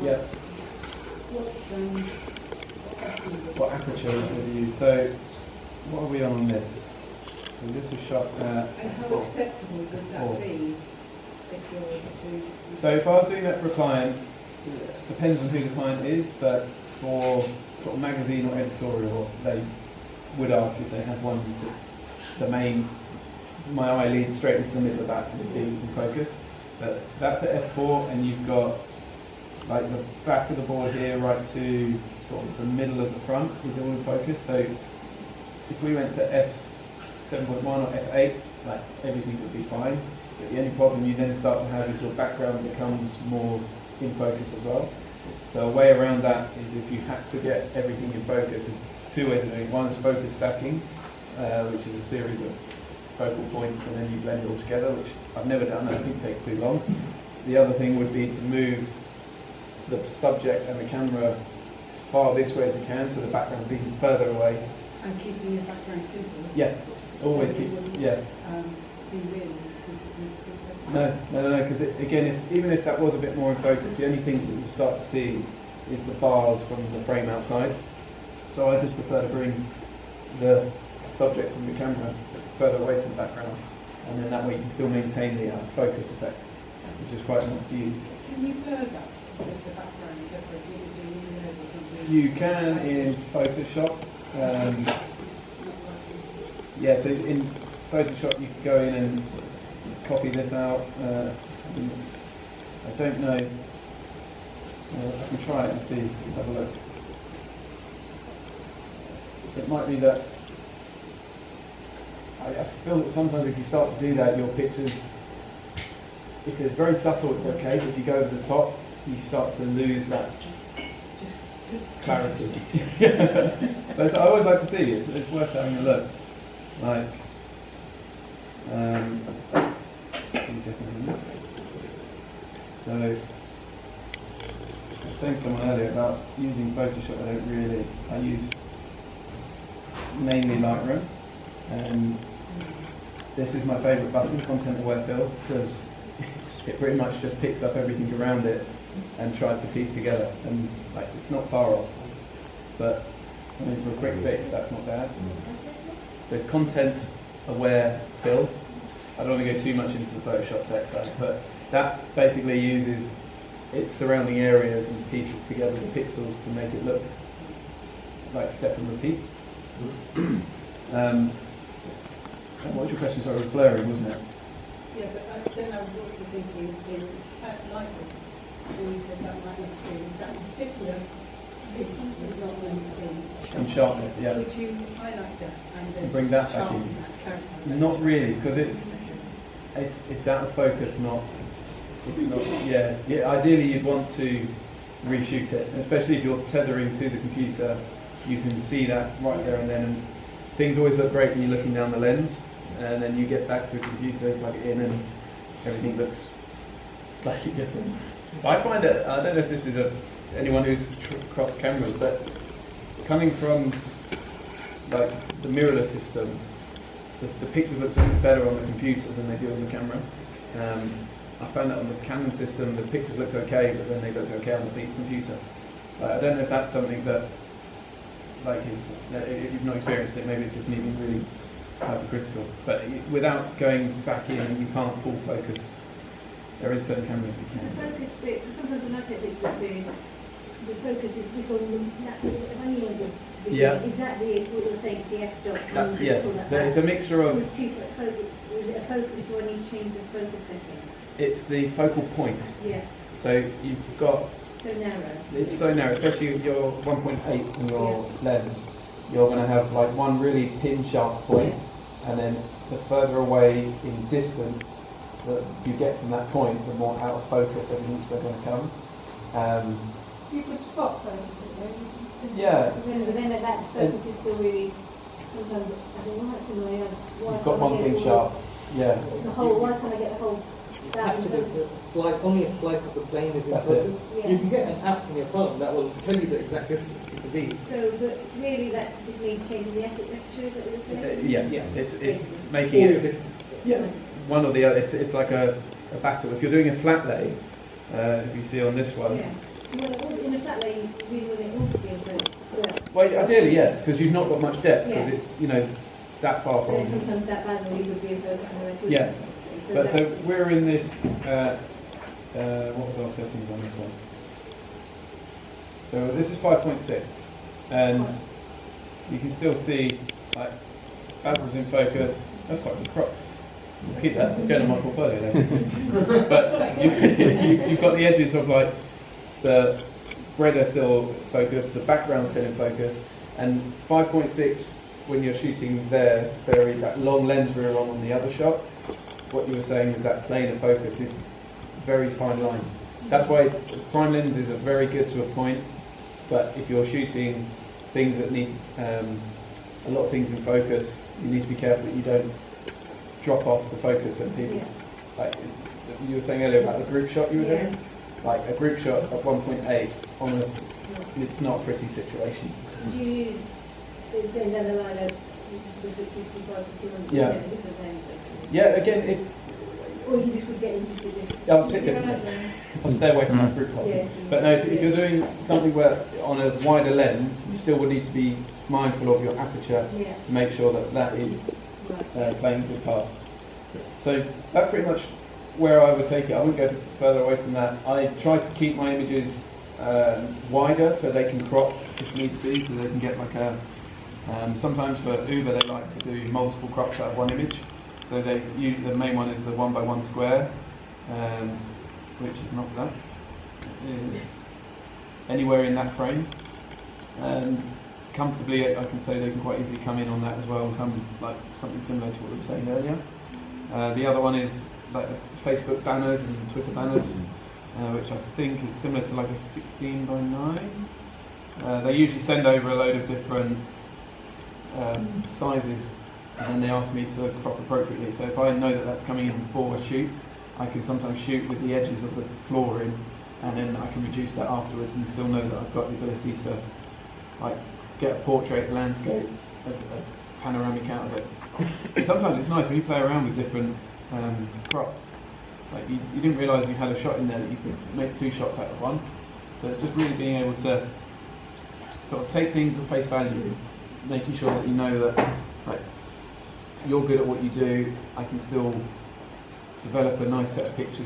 Yeah. What aperture would you use? So, what are we on this? So this was shot at... And how acceptable would that be if you're to... So if I was doing that for a client, it depends on who the client is, but for sort of magazine or editorial, they would ask if they had one that's the main, my eye leads straight into the middle of that would be in focus. But that's at f4, and you've got like the back of the board here right to sort of the middle of the front is all in focus. So if we went to f7.1 or f8, like everything would be fine. But the only problem you then start to have is your background becomes more in focus as well. So a way around that is if you had to get everything in focus, there's two ways of doing it. One is focus stacking, which is a series of focal points and then you blend it all together, which I've never done, I think it takes too long. The other thing would be to move the subject and the camera as far this way as we can so the background's even further away. And keeping your background simple. Yeah, always keep, yeah. Be really No, because again, even if that was a bit more in focus, the only things that you start to see is the bars from the frame outside. So I just prefer to bring the subject and the camera further away from the background, and then that way you can still maintain the focus effect, which is quite nice to use. Can you blur that with the background separately? You can in Photoshop. Yeah, so in Photoshop you can go in and copy this out. I don't know. I can try it and see. Let's have a look. It might be that I feel that sometimes if you start to do that, your pictures, if it's very subtle, it's okay. But if you go over the top, you start to lose that clarity. But I always like to see it. It's worth having a look. Like, 2 seconds on this. So, I was saying to someone earlier about using Photoshop. I use mainly Lightroom, and this is my favourite button, Content Aware Fill, because it pretty much just picks up everything around it and tries to piece together, and like it's not far off. But I mean, for a quick fix, that's not bad. So Content Aware Fill. I don't want to go too much into the Photoshop tech side, but that basically uses its surrounding areas and pieces together the pixels to make it look like step and repeat. And what was your question? Sorry, it was blurring, wasn't it? Yeah, but then I was also thinking in Lightroom, when you said that might not be that particular piece is not In sharpness, yeah. Would you highlight that and then Bring that back sharpen in. that character? Not really, because it's out of focus, not. Yeah. Ideally, you'd want to reshoot it, especially if you're tethering to the computer. You can see that right there and then. And things always look great when you're looking down the lens, and then you get back to the computer, plug it in, and everything looks slightly different. I find it. I don't know if this is anyone who's crossed cameras, but coming from like the mirrorless system, the pictures look so much better on the computer than they do on the camera. I found that on the Canon system, the pictures looked okay, but then they looked okay on the computer. I don't know if that's something that, like, if you've not experienced it, maybe it's just me being really hypercritical. But without going back in, you can't pull focus. There is certain cameras you can. The focus bit, because sometimes when I take pictures, the focus is just on the manual vision. Yeah. Is that what you're saying, it's the f-stop? That's, yes. So it's a mixture of. So it's two focus. Or is it a focus? Do I need to change the focus setting? It's the focal point. Yeah. So you've got. So narrow. It's so narrow, especially with your 1.8 in your lens. You're going to have like one really pin sharp point, and then the further away in distance that you get from that point, the more out of focus everything's going to come. You could spot focus it, Yeah. But then that focus is still really, sometimes, I think, well, that's annoying. You've got one pin sharp. Yeah. The whole, why can't I get the whole only a slice of the plane is in That's focus. Yeah. You can get an app on your phone that will tell you the exact distance you can be. So, but really that's just me changing the aperture, is that what you're saying? Yes. Yeah. It's making All your it. distance. Yeah. One or the other. It's like a battle. If you're doing a flat lay, If you see on this one. Yeah. Well, in a flat lay, you really want it all to be in place. Yeah. Well, ideally yes, because you've not got much depth, because Yeah. it's, you know, that far But from. sometimes that basil would be in focus and the rest Yeah. wouldn't. But that's- so we're in this at, what was our settings on this one? So this is 5.6, and you can still see, like, basil's in focus. That's quite a good crop. I'll keep that, it's going on my portfolio then. But you've got the edges of, like, the bread are still focused, the background's still in focus, and 5.6, when you're shooting there, that long lens we're on the other shot, what you were saying with that plane of focus is very fine line. That's why prime lenses are very good to a point, but if you're shooting things that need a lot of things in focus, you need to be careful that you don't drop off the focus and people, Yeah. like you were saying earlier about the group shot you were doing, like a group shot at 1.8 on a, it's not a pretty situation. Do you use the leather liner with the 55 to 200 Yeah. different lens? Yeah, again, Or you just would get into it? I'll take it. I'll stay away from that group shot. Yeah. But no, if you're doing something where on a wider lens, you still would need to be mindful of your aperture Yeah. to make sure that that is Right. playing a good part. So that's pretty much where I would take it. I wouldn't go further away from that. I try to keep my images wider so they can crop if needs be, so they can get like a. Sometimes for Uber they like to do multiple crops out of one image. So the main one is the 1x1 square, which is not that. It is anywhere in that frame. And comfortably, I can say they can quite easily come in on that as well and come like something similar to what we were saying earlier. The other one is like the Facebook banners and Twitter banners, which I think is similar to like a 16:9. They usually send over a load of different sizes, and then they ask me to crop appropriately. So if I know that that's coming in before a shoot, I can sometimes shoot with the edges of the floor in, and then I can reduce that afterwards and still know that I've got the ability to like get a portrait, landscape, a panoramic out of it. And sometimes it's nice when you play around with different crops. Like you didn't realise you had a shot in there that you could make two shots out of one. So it's just really being able to sort of take things at face value, making sure that you know that like you're good at what you do. I can still develop a nice set of pictures